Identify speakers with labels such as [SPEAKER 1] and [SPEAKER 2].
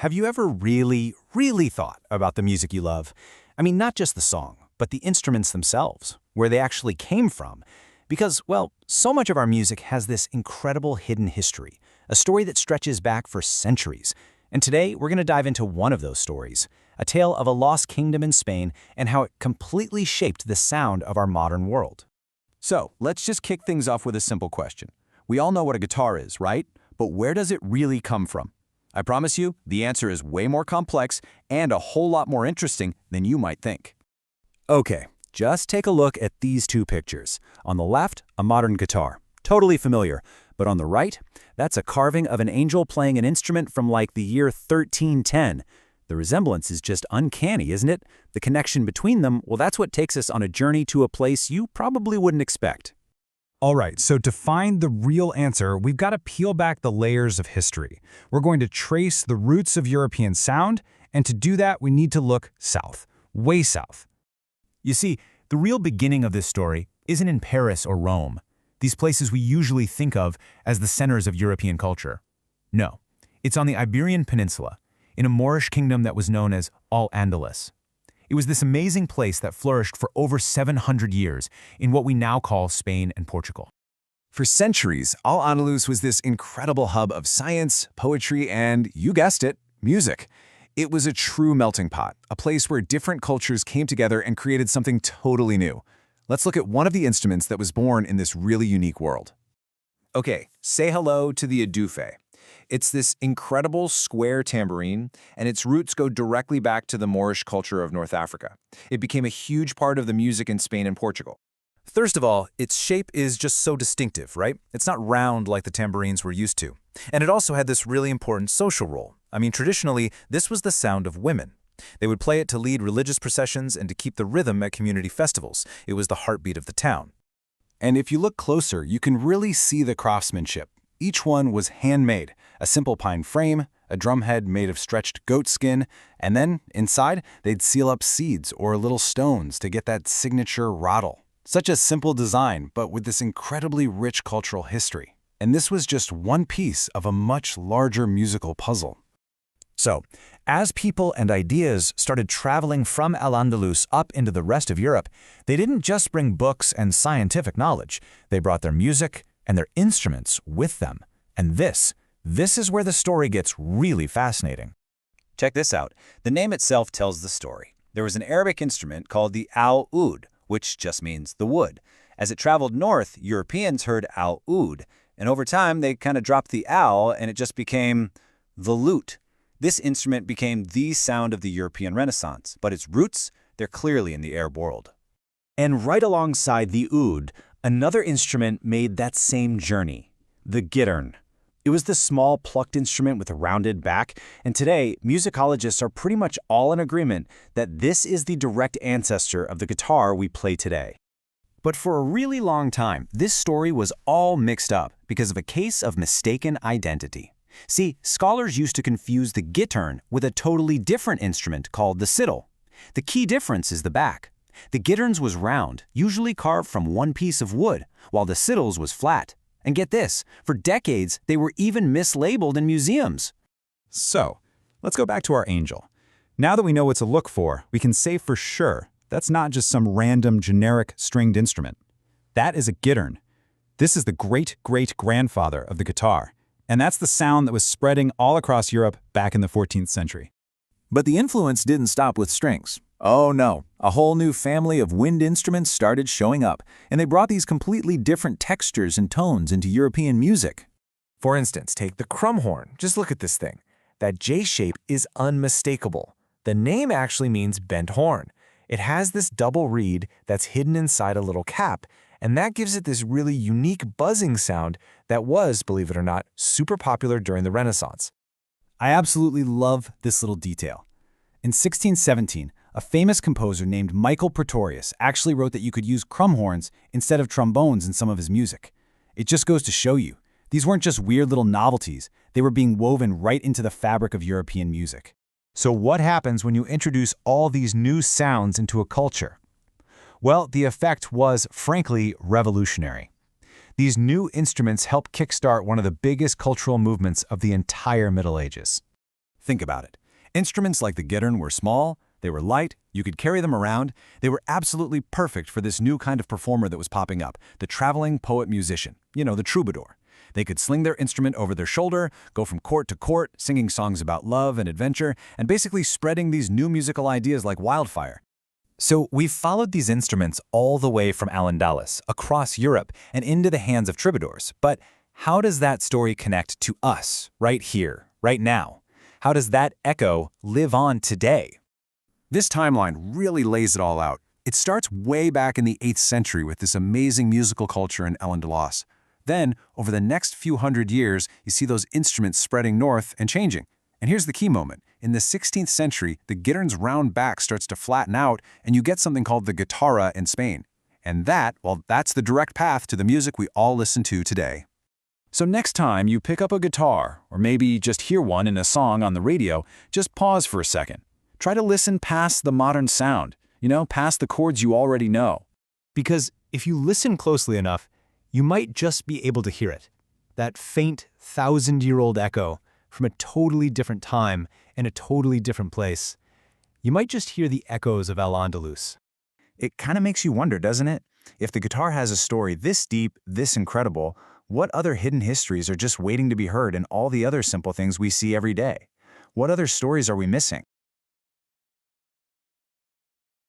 [SPEAKER 1] have you ever really thought about the music you love? I mean, not just the song, but the instruments themselves, where they actually came from. Because, well, so much of our music has this incredible hidden history, a story that stretches back for centuries. And today, we're going to dive into one of those stories, a tale of a lost kingdom in Spain and how it completely shaped the sound of our modern world. So, let's just kick things off with a simple question. We all know what a guitar is, right? But where does it really come from? I promise you, the answer is way more complex and a whole lot more interesting than you might think. Okay, just take a look at these two pictures. On the left, a modern guitar. Totally familiar. But on the right, that's a carving of an angel playing an instrument from like the year 1310. The resemblance is just uncanny, isn't it? The connection between them, well, that's what takes us on a journey to a place you probably wouldn't expect.
[SPEAKER 2] All right, so to find the real answer, we've got to peel back the layers of history. We're going to trace the roots of European sound, and to do that, we need to look south, way south.
[SPEAKER 1] You see, the real beginning of this story isn't in Paris or Rome, these places we usually think of as the centers of European culture. No, it's on the Iberian Peninsula, in a Moorish kingdom that was known as Al-Andalus. It was this amazing place that flourished for over 700 years in what we now call Spain and Portugal.
[SPEAKER 3] For centuries, Al-Andalus was this incredible hub of science, poetry, and, you guessed it, music. It was a true melting pot, a place where different cultures came together and created something totally new. Let's look at one of the instruments that was born in this really unique world. Okay, say hello to the adufe. It's this incredible square tambourine, and its roots go directly back to the Moorish culture of North Africa. It became a huge part of the music in Spain and Portugal.
[SPEAKER 1] First of all, its shape is just so distinctive, right? It's not round like the tambourines we're used to. And it also had this really important social role. I mean, traditionally, this was the sound of women. They would play it to lead religious processions and to keep the rhythm at community festivals. It was the heartbeat of the town.
[SPEAKER 3] And if you look closer, you can really see the craftsmanship. Each one was handmade, a simple pine frame, a drumhead made of stretched goat skin, and then, inside, they'd seal up seeds or little stones to get that signature rattle. Such a simple design, but with this incredibly rich cultural history. And this was just one piece of a much larger musical puzzle.
[SPEAKER 1] So, as people and ideas started traveling from Al-Andalus up into the rest of Europe, they didn't just bring books and scientific knowledge. They brought their music and their instruments with them. And this is where the story gets really fascinating.
[SPEAKER 4] Check this out. The name itself tells the story. There was an Arabic instrument called the al-oud, which just means the wood. As it traveled north, Europeans heard al-oud, and over time they kind of dropped the al and it just became the lute. This instrument became the sound of the European Renaissance, but its roots, they're clearly in the Arab world.
[SPEAKER 1] And right alongside the oud, another instrument made that same journey, the gittern. It was this small plucked instrument with a rounded back, and today, musicologists are pretty much all in agreement that this is the direct ancestor of the guitar we play today. But for a really long time, this story was all mixed up because of a case of mistaken identity. See, scholars used to confuse the gittern with a totally different instrument called the siddle. The key difference is the back. The gitterns was round, usually carved from one piece of wood, while the siddles was flat. And get this, for decades, they were even mislabeled in museums.
[SPEAKER 2] So, let's go back to our angel. Now that we know what to look for, we can say for sure that's not just some random generic stringed instrument. That is a gittern. This is the great-great-grandfather of the guitar. And that's the sound that was spreading all across Europe back in the 14th century.
[SPEAKER 3] But the influence didn't stop with strings. Oh no, a whole new family of wind instruments started showing up, and they brought these completely different textures and tones into European music.
[SPEAKER 5] For instance, take the crumhorn. Just look at this thing. That J shape is unmistakable. The name actually means bent horn. It has this double reed that's hidden inside a little cap, and that gives it this really unique buzzing sound that was, believe it or not, super popular during the Renaissance.
[SPEAKER 1] I absolutely love this little detail. In 1617, a famous composer named Michael Praetorius actually wrote that you could use crumhorns instead of trombones in some of his music. It just goes to show you, these weren't just weird little novelties, they were being woven right into the fabric of European music.
[SPEAKER 2] So what happens when you introduce all these new sounds into a culture? Well, the effect was, frankly, revolutionary. These new instruments helped kickstart one of the biggest cultural movements of the entire Middle Ages.
[SPEAKER 3] Think about it. Instruments like the guitarn were small, they were light, you could carry them around. They were absolutely perfect for this new kind of performer that was popping up, the traveling poet-musician, the troubadour. They could sling their instrument over their shoulder, go from court to court, singing songs about love and adventure, and basically spreading these new musical ideas like wildfire.
[SPEAKER 4] So we've followed these instruments all the way from Al-Andalus, across Europe, and into the hands of troubadours. But how does that story connect to us, right here, right now? How does that echo live on today?
[SPEAKER 3] This timeline really lays it all out. It starts way back in the 8th century with this amazing musical culture in Al-Andalus. Then, over the next few hundred years, you see those instruments spreading north and changing. And here's the key moment. In the 16th century, the guitarn's round back starts to flatten out, and you get something called the guitarra in Spain. And that's the direct path to the music we all listen to today.
[SPEAKER 2] So next time you pick up a guitar, or maybe just hear one in a song on the radio, just pause for a second. Try to listen past the modern sound, past the chords you already know.
[SPEAKER 1] Because if you listen closely enough, you might just be able to hear it. That faint, 1,000-year-old echo from a totally different time and a totally different place. You might just hear the echoes of Al-Andalus.
[SPEAKER 3] It kind of makes you wonder, doesn't it? If the guitar has a story this deep, this incredible, what other hidden histories are just waiting to be heard in all the other simple things we see every day? What other stories are we missing?